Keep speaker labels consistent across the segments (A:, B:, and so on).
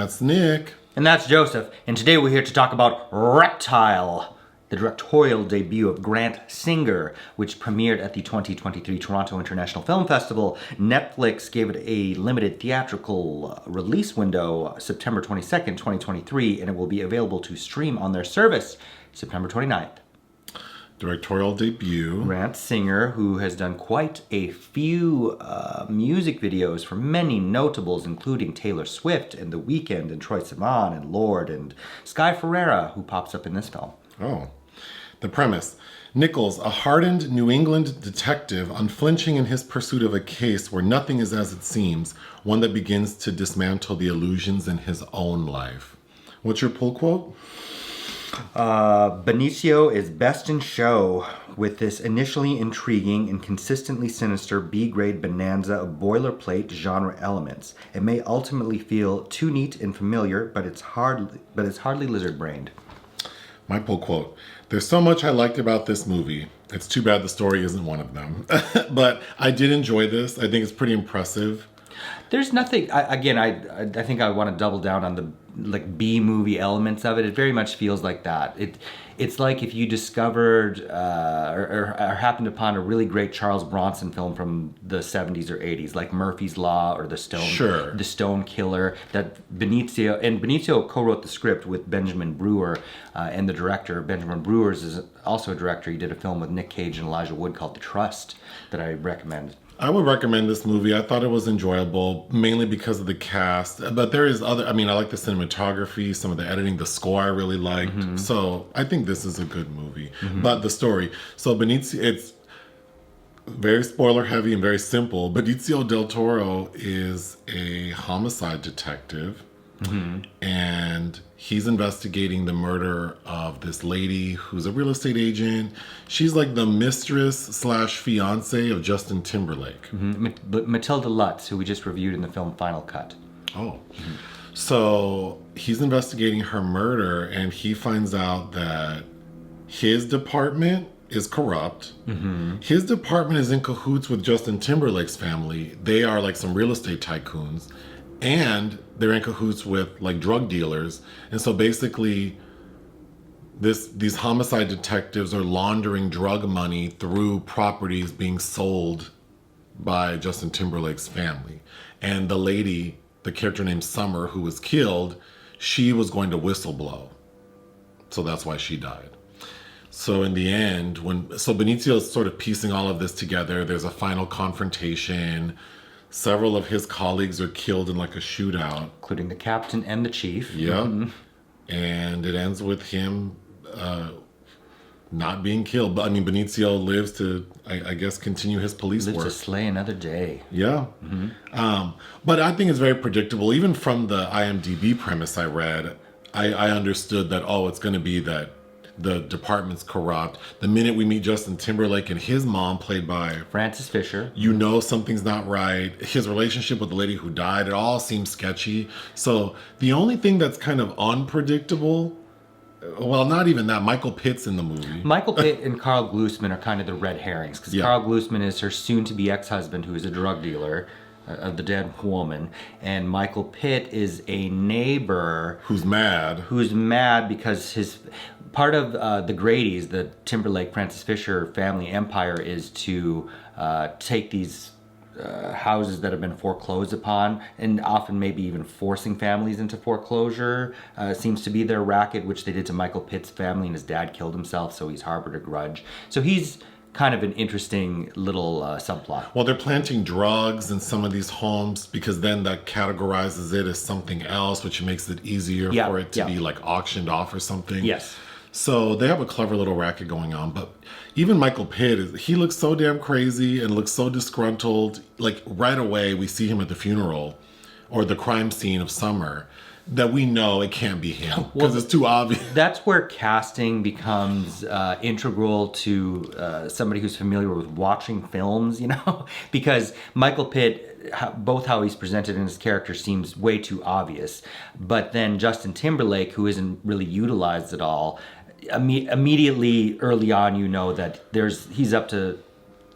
A: That's Nick.
B: And that's Joseph. And today we're here to talk about Reptile, the directorial debut of Grant Singer, which premiered at the 2023 Toronto International Film Festival. Netflix gave it a limited theatrical release window, September 22nd, 2023, and it will be available to stream on their service September 29th.
A: Directorial debut.
B: Grant Singer, who has done quite a few music videos for many notables, including Taylor Swift and The Weeknd and Troye Sivan and Lorde and Sky Ferreira, who pops up in this film.
A: Oh. The premise. Nichols, a hardened New England detective, unflinching in his pursuit of a case where nothing is as it seems, one that begins to dismantle the illusions in his own life. What's your pull quote?
B: Benicio is best in show with this initially intriguing and consistently sinister B-grade bonanza of boilerplate genre elements. It may ultimately feel too neat and familiar, but it's hardly lizard-brained.
A: My pull quote. There's so much I liked about this movie. It's too bad the story isn't one of them. But I did enjoy this. I think it's pretty impressive.
B: There's nothing. I think I want to double down on the B movie elements of it. It very much feels like that. It's like if you discovered or happened upon a really great Charles Bronson film from the 70s or 80s, like Murphy's Law or The Stone Killer. That Benicio co-wrote the script with Benjamin Brewer, and the director Benjamin Brewer is also a director. He did a film with Nick Cage and Elijah Wood called The Trust that I recommend.
A: I would recommend this movie. I thought it was enjoyable, mainly because of the cast. But there is I like the cinematography, some of the editing, the score I really liked. Mm-hmm. So I think this is a good movie. Mm-hmm. But the story. So Benicio, it's very spoiler heavy and very simple. Benicio del Toro is a homicide detective. Mm-hmm. And he's investigating the murder of this lady who's a real estate agent. She's like the mistress / fiance of Justin Timberlake.
B: Mm-hmm. Matilda Lutz, who we just reviewed in the film Final Cut.
A: Oh. Mm-hmm. So he's investigating her murder, and he finds out that his department is corrupt. Mm-hmm. His department is in cahoots with Justin Timberlake's family. They are like some real estate tycoons. And they're in cahoots with like drug dealers. And so basically these homicide detectives are laundering drug money through properties being sold by Justin Timberlake's family. And the lady, the character named Summer, who was killed, she was going to whistleblow. So that's why she died. So in the end, Benicio is sort of piecing all of this together. There's a final confrontation. Several of his colleagues are killed in like a shootout.
B: Including the captain and the chief.
A: Yeah. Mm-hmm. And it ends with him not being killed. But I mean, Benicio lives to, I guess, continue his police work.
B: Lives to slay another day.
A: Yeah. Mm-hmm. But I think it's very predictable. Even from the IMDb premise I read, I understood that, it's going to be that the department's corrupt. The minute we meet Justin Timberlake and his mom, played by
B: Frances Fisher,
A: you know something's not right. His relationship with the lady who died, it all seems sketchy. So the only thing that's kind of unpredictable, well, not even that, Michael Pitt's in the movie.
B: Michael Pitt and Carl Glusman are kind of the red herrings, because Carl Glusman is her soon-to-be ex-husband, who is a drug dealer of the dead woman, and Michael Pitt is a neighbor
A: who's mad
B: because his part of the Grady's, the Timberlake Frances Fisher family empire, is to take these houses that have been foreclosed upon, and often maybe even forcing families into foreclosure. Seems to be their racket, which they did to Michael Pitt's family, and his dad killed himself, so he's harbored a grudge. So he's kind of an interesting little subplot.
A: Well, they're planting drugs in some of these homes because then that categorizes it as something else, which makes it easier for it to be like auctioned off or something.
B: Yes.
A: So they have a clever little racket going on. But even Michael Pitt, he looks so damn crazy and looks so disgruntled. Like right away, we see him at the funeral or the crime scene of Summer, that we know it can't be him because it's too obvious. That's
B: where casting becomes integral to somebody who's familiar with watching films, because Michael Pitt, both how he's presented and his character seems way too obvious, but then Justin Timberlake, who isn't really utilized at all, immediately early on that he's up to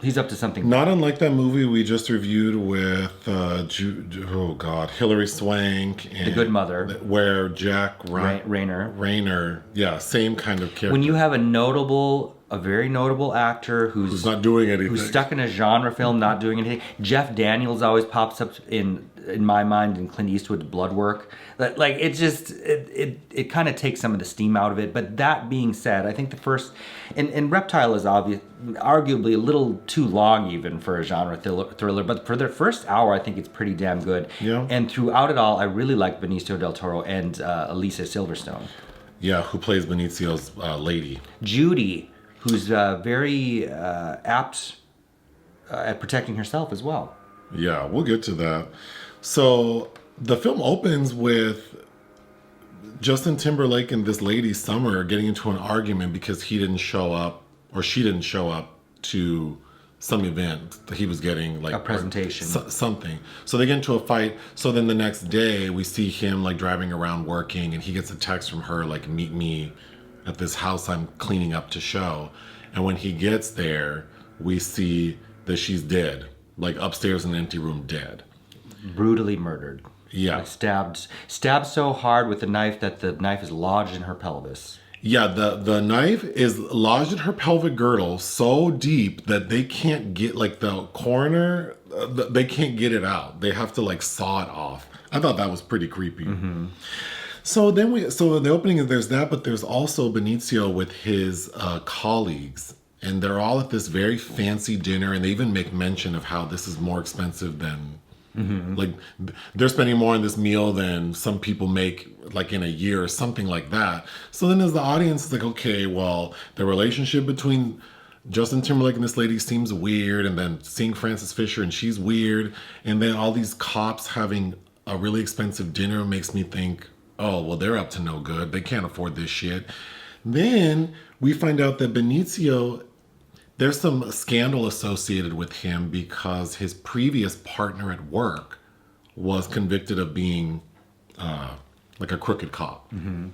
B: He's up to something.
A: Not unlike that movie we just reviewed with Hilary Swank and
B: The Good Mother,
A: where Jack
B: Rayner.
A: Yeah, same kind of character.
B: When you have a very notable actor who's
A: not doing anything,
B: who's stuck in a genre film, not doing anything. Jeff Daniels always pops up in my mind in Clint Eastwood's Blood Work. Like it kind of takes some of the steam out of it. But that being said, I think the first and Reptile is arguably a little too long even for a genre thriller. But for the first hour, I think it's pretty damn good.
A: Yeah.
B: And throughout it all, I really like Benicio del Toro and Alicia Silverstone.
A: Yeah, who plays Benicio's lady.
B: Judy, who's very apt at protecting herself as well.
A: Yeah, we'll get to that. So the film opens with Justin Timberlake and this lady, Summer, getting into an argument because he didn't show up, or she didn't show up to some event that he was getting, like
B: a presentation,
A: something. So they get into a fight. So then the next day we see him like driving around working, and he gets a text from her like, meet me at this house I'm cleaning up to show. And when he gets there, we see that she's dead, like upstairs in an empty room, dead,
B: brutally murdered.
A: Yeah,
B: like stabbed so hard with the knife that the knife is lodged in her pelvis.
A: Yeah, the knife is lodged in her pelvic girdle so deep that they can't get, like, the coroner, they can't get it out. They have to like saw it off. I thought that was pretty creepy. Mm-hmm. So the opening is there's that, but there's also Benicio with his colleagues, and they're all at this very fancy dinner, and they even make mention of how this is more expensive than. Mm-hmm. Like they're spending more on this meal than some people make like in a year or something like that. So then as the audience is like, okay, well, the relationship between Justin Timberlake and this lady seems weird, and then seeing Frances Fisher and she's weird, and then all these cops having a really expensive dinner makes me think, oh, well, they're up to no good. They can't afford this shit. Then we find out that Benicio, there's some scandal associated with him because his previous partner at work was convicted of being like a crooked cop, mm-hmm.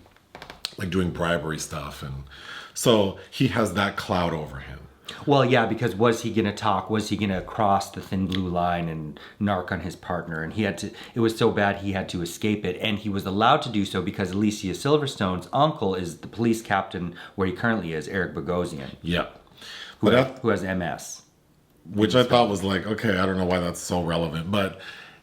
A: like doing bribery stuff. And so he has that cloud over him.
B: Well, yeah, because was he going to talk? Was he going to cross the thin blue line and narc on his partner? And he had to, it was so bad he had to escape it. And he was allowed to do so because Alicia Silverstone's uncle is the police captain where he currently is, Eric Bogosian.
A: Yeah.
B: Who has MS.
A: Which I thought was like, okay, I don't know why that's so relevant. But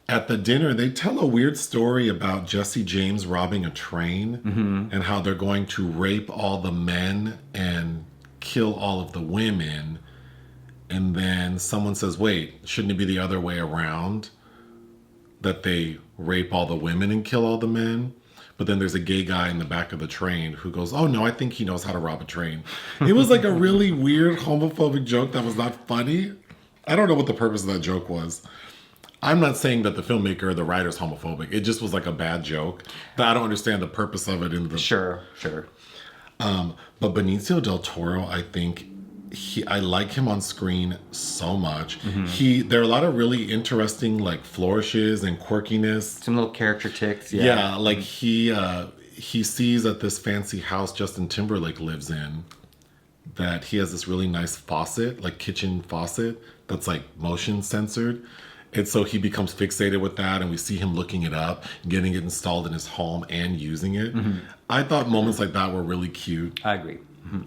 A: at the dinner, they tell a weird story about Jesse James robbing a train, mm-hmm. and how they're going to rape all the men and kill all of the women. And then someone says, wait, shouldn't it be the other way around? That they rape all the women and kill all the men? But then there's a gay guy in the back of the train who goes, oh no, I think he knows how to rob a train. It was like a really weird homophobic joke that was not funny. I don't know what the purpose of that joke was. I'm not saying that the filmmaker or the writer's homophobic. It just was like a bad joke. But I don't understand the purpose of it in the...
B: Sure.
A: But Benicio del Toro, I think, I like him on screen so much. Mm-hmm. There are a lot of really interesting like flourishes and quirkiness.
B: Some little character ticks.
A: Yeah, like he sees at this fancy house Justin Timberlake lives in that he has this really nice faucet, like kitchen faucet that's like motion censored. And so he becomes fixated with that, and we see him looking it up, getting it installed in his home and using it. Mm-hmm. I thought moments like that were really cute.
B: I agree. Mm-hmm.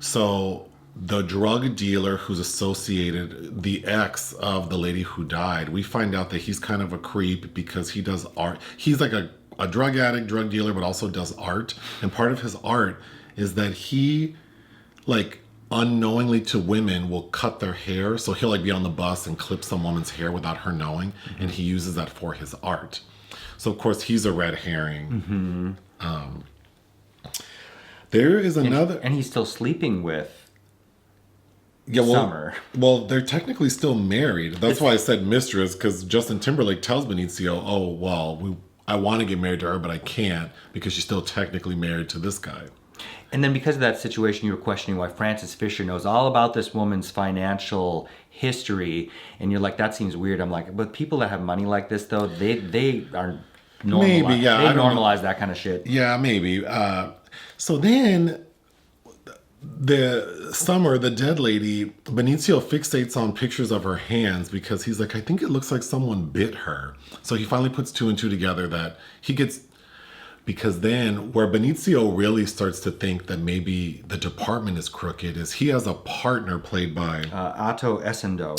A: So the drug dealer who's associated, the ex of the lady who died, we find out that he's kind of a creep because he does art. He's like a drug addict, drug dealer, but also does art. And part of his art is that he, like, unknowingly to women will cut their hair. So he'll like be on the bus and clip some woman's hair without her knowing. Mm-hmm. And he uses that for his art. So of course he's a red herring. Mm-hmm. There is another...
B: And he's still sleeping with Summer.
A: Well, they're technically still married. That's why I said mistress, because Justin Timberlake tells Benicio, oh, well, I want to get married to her, but I can't because she's still technically married to this guy.
B: And then because of that situation, you were questioning why Frances Fisher knows all about this woman's financial history. And you're like, that seems weird. I'm like, but people that have money like this, though, they are normalized.
A: Maybe, yeah.
B: They normalize that kind of shit.
A: Yeah, maybe. So then the Summer, the dead lady, Benicio fixates on pictures of her hands because he's like, I think it looks like someone bit her. So he finally puts two and two together that he gets, because then where Benicio really starts to think that maybe the department is crooked is he has a partner played by
B: Essandoh.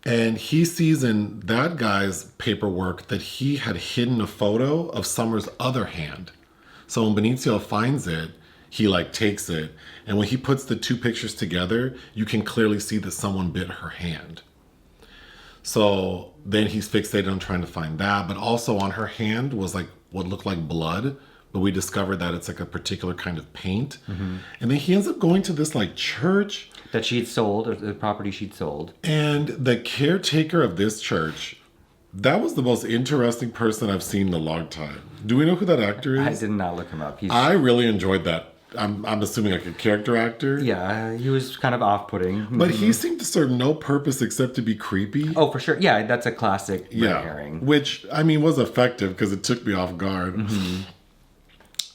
A: And he sees in that guy's paperwork that he had hidden a photo of Summer's other hand. So when Benicio finds it, he like takes it. And when he puts the two pictures together, you can clearly see that someone bit her hand. So then he's fixated on trying to find that. But also on her hand was like what looked like blood. But we discovered that it's like a particular kind of paint. Mm-hmm. And then he ends up going to this like church.
B: That she'd sold, or the property she'd sold.
A: And the caretaker of this church, that was the most interesting person I've seen in a long time. Do we know who that actor is?
B: I did not look him up.
A: I really enjoyed that. I'm assuming like a character actor.
B: Yeah, he was kind of off-putting.
A: But he seemed to serve no purpose except to be creepy.
B: Oh, for sure. Yeah, that's a classic red herring.
A: Which, I mean, was effective because it took me off guard. Mm-hmm.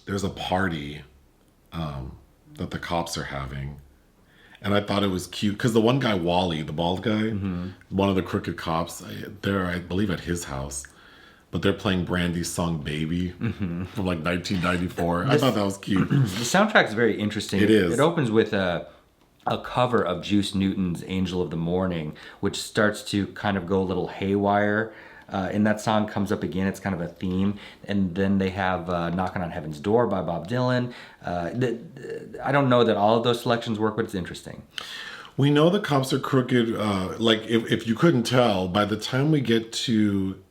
A: There's a party that the cops are having. And I thought it was cute because the one guy, Wally, the bald guy, one of the crooked cops, they're, I believe, at his house. But they're playing Brandy's song Baby from like 1994. I thought that was cute.
B: The soundtrack's very interesting.
A: It is.
B: It opens with a cover of Juice Newton's Angel of the Morning, which starts to kind of go a little haywire. And that song comes up again. It's kind of a theme. And then they have Knocking on Heaven's Door by Bob Dylan. I don't know that all of those selections work, but it's interesting.
A: We know the cops are crooked. Like, if you couldn't tell, by the time we get to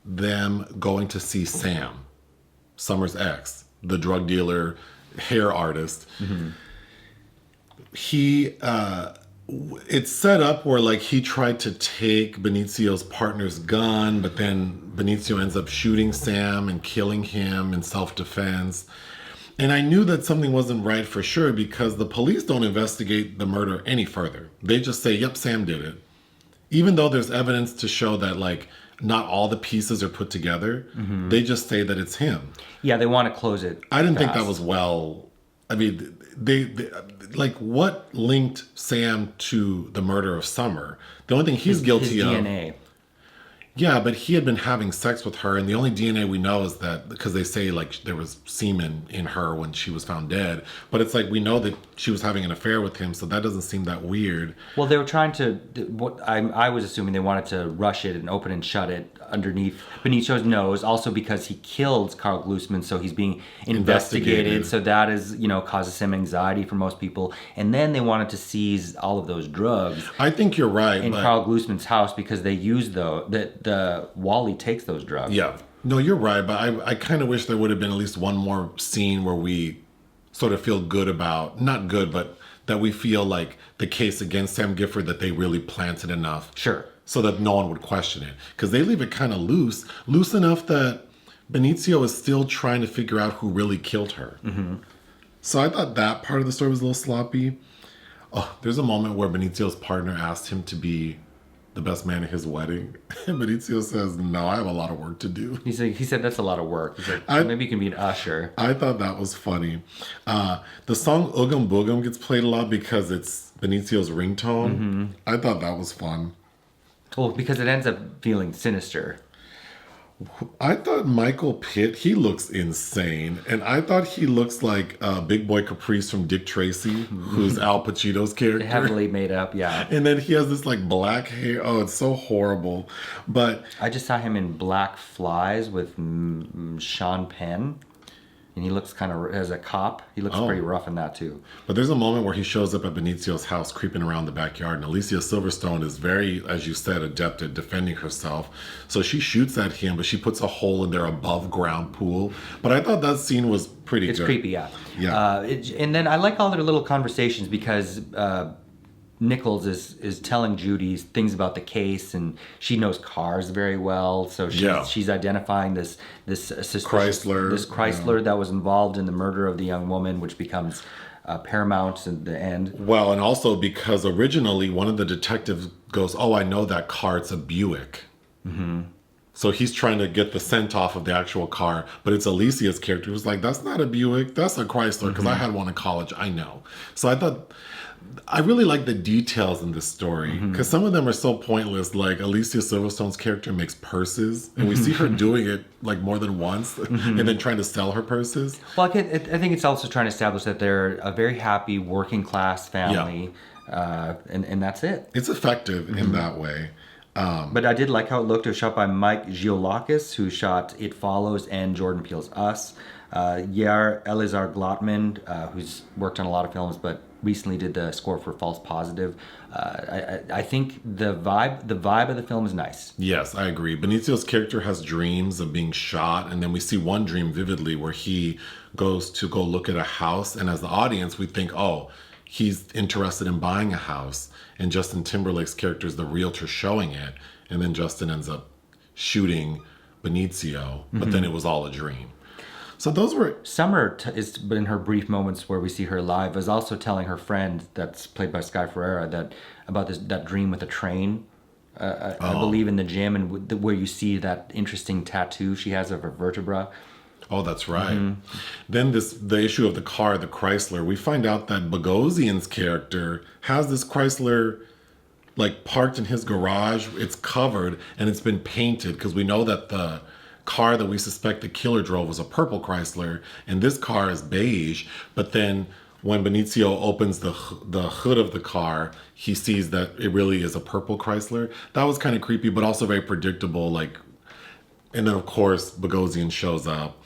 A: them going to see Sam, Summer's ex, the drug dealer, hair artist, he... it's set up where like he tried to take Benicio's partner's gun, but then Benicio ends up shooting Sam and killing him in self-defense. And I knew that something wasn't right for sure because the police don't investigate the murder any further. They just say, yep, Sam did it. Even though there's evidence to show that like not all the pieces are put together, they just say that it's him.
B: Yeah, they want to close it.
A: I didn't think that was well... I mean, they like what linked Sam to the murder of Summer? The only thing he's guilty
B: his
A: of.
B: DNA.
A: Yeah, but he had been having sex with her, and the only DNA we know is that because they say like there was semen in her when she was found dead. But it's like we know that she was having an affair with him, so that doesn't seem that weird.
B: Well, they were trying to. What I was assuming they wanted to rush it and open and shut it underneath Benicio's nose, also because he killed Carl Glusman, so he's being investigated. So that is, causes some anxiety for most people. And then they wanted to seize all of those drugs.
A: I think you're right.
B: In Carl Glusman's house because they use the Wally takes those drugs.
A: Yeah. No, you're right, but I kind of wish there would have been at least one more scene where we sort of feel good about, not good, but that we feel like the case against Sam Gifford, that they really planted enough.
B: Sure.
A: So that no one would question it. Because they leave it kind of loose enough that Benicio is still trying to figure out who really killed her. So I thought that part of the story was a little sloppy. Oh, there's a moment where Benicio's partner asked him to be the best man at his wedding. And Benicio says, no, I have a lot of work to do.
B: He said that's a lot of work. He's like, maybe you can be an usher.
A: I thought that was funny. The song Oogum Boogum gets played a lot because it's Benicio's ringtone. I thought that was fun.
B: Well, because it ends up feeling sinister.
A: I thought Michael Pitt, he looks insane. And I thought he looks like Big Boy Caprice from Dick Tracy, who's Al Pacino's character.
B: Heavily made up, yeah.
A: And then he has this like black hair. Oh, it's so horrible. But
B: I just saw him in Black Flies with Sean Penn. And he looks kind of, as a cop, he looks pretty rough in that too.
A: But there's a moment where he shows up at Benicio's house creeping around the backyard. And Alicia Silverstone is very, as you said, adept at defending herself. So she shoots at him, but she puts a hole in their above ground pool. But I thought that scene was pretty good.
B: It's creepy, yeah.
A: Yeah.
B: And then I like all their little conversations because Nichols is telling Judy things about the case, and she knows cars very well, so she's identifying this Chrysler that was involved in the murder of the young woman, which becomes paramount in the end.
A: Well, and also because originally one of the detectives goes, "Oh, I know that car. It's a Buick." So he's trying to get the scent off of the actual car, but it's Alicia's character who's like, that's not a Buick, that's a Chrysler, because I had one in college, I know. So I thought, I really like the details in this story, because some of them are so pointless. Like Alicia Silverstone's character makes purses, and we see her doing it like more than once, and then trying to sell her purses.
B: Well, I think it's also trying to establish that they're a very happy working class family, and that's it.
A: It's effective in that way.
B: But I did like how it looked. It was shot by Mike Giolakis, who shot It Follows and Jordan Peele's Us. Yair Elazar Glotman, who's worked on a lot of films, but recently did the score for False Positive. I think the vibe of the film is nice.
A: Yes, I agree. Benicio's character has dreams of being shot, and then we see one dream vividly where he goes to go look at a house, and as the audience, we think, oh, he's interested in buying a house, and Justin Timberlake's character is the realtor showing it, and then Justin ends up shooting Benicio, but then it was all a dream. So those were...
B: Summer is in her brief moments where we see her live is also telling her friend, that's played by Sky Ferreira, that about that dream with a train. I believe in the gym, and where you see that interesting tattoo she has of her vertebra.
A: Oh, that's right. Then the issue of the car, the Chrysler, we find out that Bogosian's character has this Chrysler like parked in his garage. It's covered and it's been painted, because we know that the car that we suspect the killer drove was a purple Chrysler, and this car is beige. But then when Benicio opens the hood of the car, he sees that it really is a purple Chrysler. That was kind of creepy, but also very predictable. Like, and then of course Bogosian shows up,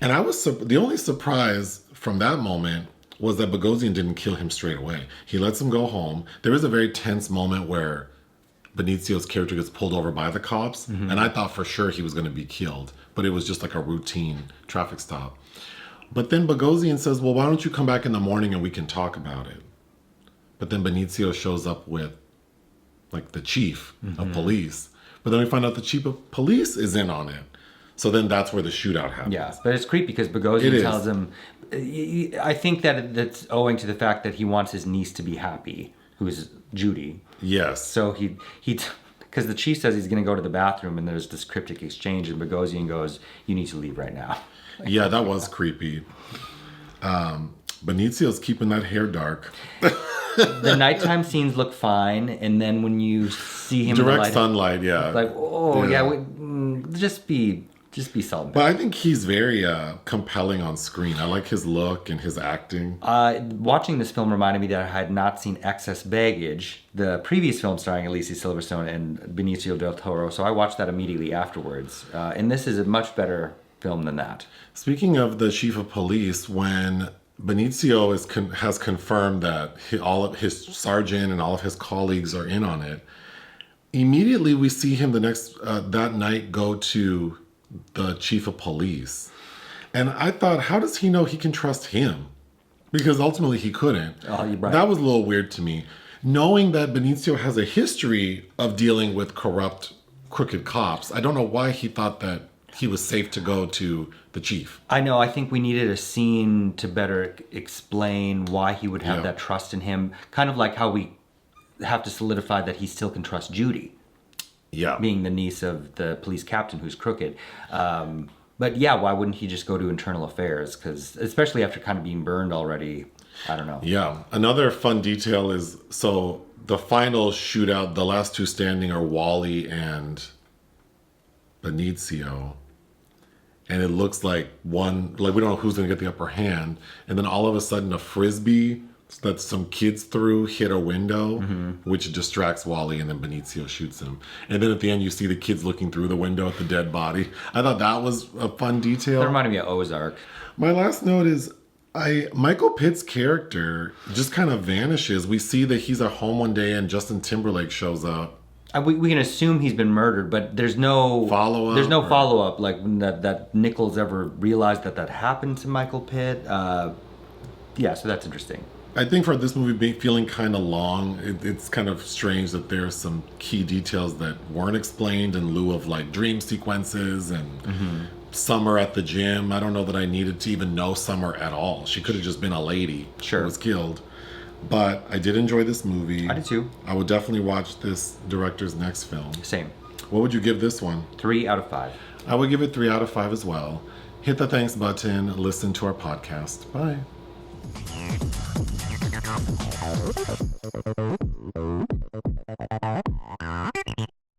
A: and I was the only surprise from that moment was that Bogosian didn't kill him straight away. He lets him go home. There is a very tense moment where Benicio's character gets pulled over by the cops, and I thought for sure he was going to be killed, but it was just like a routine traffic stop. But then Bogosian says, well, why don't you come back in the morning and we can talk about it? But then Benicio shows up with like the chief of police, but then we find out the chief of police is in on it. So then that's where the shootout happens.
B: Yeah, but it's creepy because Bogosian tells him, I think that that's owing to the fact that he wants his niece to be happy, who's Judy.
A: Yes.
B: So he because the chief says he's going to go to the bathroom, and there's this cryptic exchange, and Bogosian goes, you need to leave right now.
A: Yeah, that was creepy. Benicio's keeping that hair dark.
B: The nighttime scenes look fine, and then when you see him
A: direct
B: in the light,
A: sunlight, yeah.
B: Like, oh yeah, just be solid.
A: But I think he's very compelling on screen. I like his look and his acting.
B: Watching this film reminded me that I had not seen Excess Baggage, the previous film starring Alicia Silverstone and Benicio del Toro, so I watched that immediately afterwards. And this is a much better film than that.
A: Speaking of the chief of police, when Benicio has confirmed that all of his sergeant and all of his colleagues are in on it, immediately we see him that night go to the chief of police. And I thought, how does he know he can trust him? Because ultimately he couldn't.
B: Oh, you're right.
A: That was a little weird to me. Knowing that Benicio has a history of dealing with corrupt, crooked cops, I don't know why he thought that he was safe to go to the chief.
B: I know. I think we needed a scene to better explain why he would have that trust in him. Kind of like how we have to solidify that he still can trust Judy.
A: Yeah.
B: Being the niece of the police captain who's crooked. But yeah, why wouldn't he just go to internal affairs? Because especially after kind of being burned already, I don't know.
A: Yeah. Another fun detail is, so the final shootout, the last two standing are Wally and Benicio. And it looks like we don't know who's going to get the upper hand. And then all of a sudden a Frisbee that some kids threw hit a window, which distracts Wally, and then Benicio shoots him. And then at the end, you see the kids looking through the window at the dead body. I thought that was a fun detail.
B: That reminded me of Ozark.
A: My last note is, Michael Pitt's character just kind of vanishes. We see that he's at home one day and Justin Timberlake shows up.
B: We can assume he's been murdered, but there's no
A: follow-up.
B: There's no follow-up, like that Nichols ever realized that happened to Michael Pitt. Yeah, so that's interesting.
A: I think for this movie feeling kind of long, it's kind of strange that there are some key details that weren't explained in lieu of like dream sequences and Summer at the gym. I don't know that I needed to even know Summer at all. She could have just been a lady who was killed. But I did enjoy this movie.
B: I did too.
A: I would definitely watch this director's next film.
B: Same.
A: What would you give this one?
B: 3 out of 5.
A: I would give it 3 out of 5 as well. Hit the thanks button. Listen to our podcast. Bye.